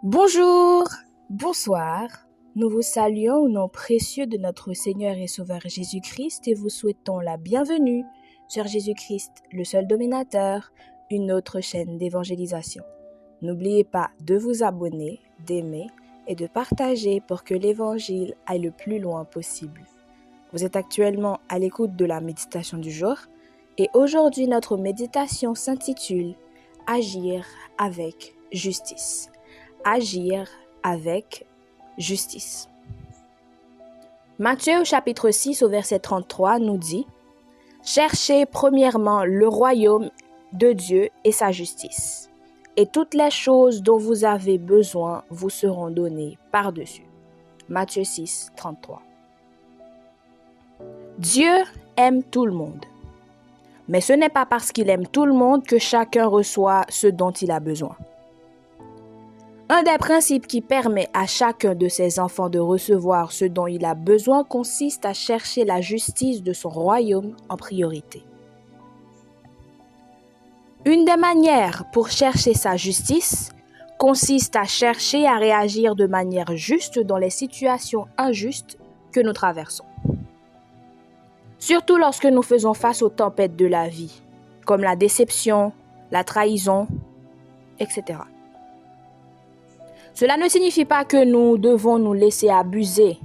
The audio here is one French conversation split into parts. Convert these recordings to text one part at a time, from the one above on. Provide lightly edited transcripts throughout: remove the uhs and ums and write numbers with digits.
Bonjour, bonsoir. Nous vous saluons au nom précieux de notre Seigneur et Sauveur Jésus-Christ et vous souhaitons la bienvenue sur Jésus-Christ, le seul dominateur, une autre chaîne d'évangélisation. N'oubliez pas de vous abonner, d'aimer et de partager pour que l'évangile aille le plus loin possible. Vous êtes actuellement à l'écoute de la méditation du jour et aujourd'hui notre méditation s'intitule « Agir avec justice ». Agir avec justice. Matthieu au chapitre 6 au verset 33 nous dit « Cherchez premièrement le royaume de Dieu et sa justice, et toutes les choses dont vous avez besoin vous seront données par-dessus. » Matthieu 6, 33. Dieu aime tout le monde. Mais ce n'est pas parce qu'il aime tout le monde que chacun reçoit ce dont il a besoin. Un des principes qui permet à chacun de ses enfants de recevoir ce dont il a besoin consiste à chercher la justice de son royaume en priorité. Une des manières pour chercher sa justice consiste à chercher à réagir de manière juste dans les situations injustes que nous traversons. Surtout lorsque nous faisons face aux tempêtes de la vie, comme la déception, la trahison, etc. Cela ne signifie pas que nous devons nous laisser abuser,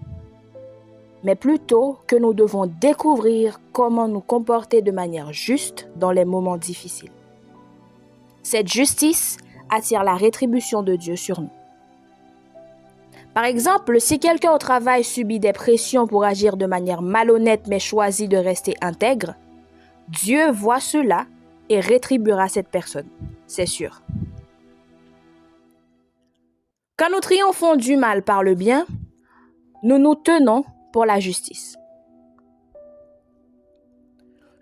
mais plutôt que nous devons découvrir comment nous comporter de manière juste dans les moments difficiles. Cette justice attire la rétribution de Dieu sur nous. Par exemple, si quelqu'un au travail subit des pressions pour agir de manière malhonnête mais choisit de rester intègre, Dieu voit cela et rétribuera cette personne, c'est sûr. Quand nous triomphons du mal par le bien, nous nous tenons pour la justice.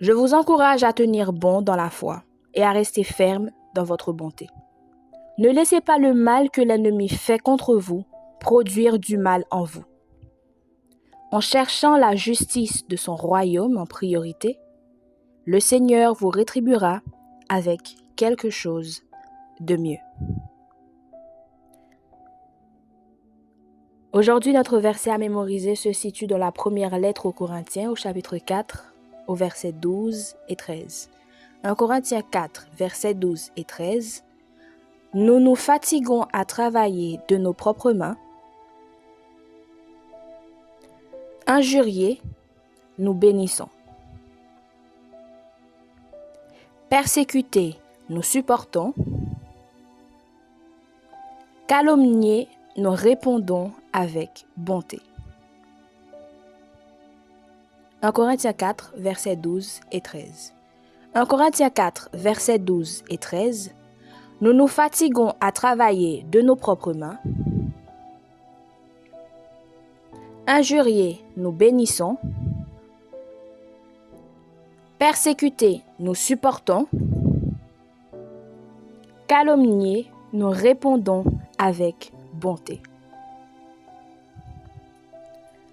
Je vous encourage à tenir bon dans la foi et à rester ferme dans votre bonté. Ne laissez pas le mal que l'ennemi fait contre vous produire du mal en vous. En cherchant la justice de son royaume en priorité, le Seigneur vous rétribuera avec quelque chose de mieux. Aujourd'hui, notre verset à mémoriser se situe dans la première lettre aux Corinthiens, au chapitre 4, au verset 12 et 13. 1 Corinthiens 4, versets 12 et 13. Nous nous fatiguons à travailler de nos propres mains. Injuriés, nous bénissons. Persécutés, nous supportons. Calomniés, nous répondons avec bonté. 1 Corinthiens 4, versets 12 et 13. 1 Corinthiens 4, versets 12 et 13. Nous nous fatiguons à travailler de nos propres mains. Injuriés, nous bénissons. Persécutés, nous supportons. Calomniés, nous répondons avec bonté.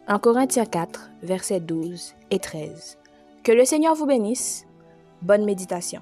1 Corinthiens 4, versets 12 et 13. Que le Seigneur vous bénisse. Bonne méditation.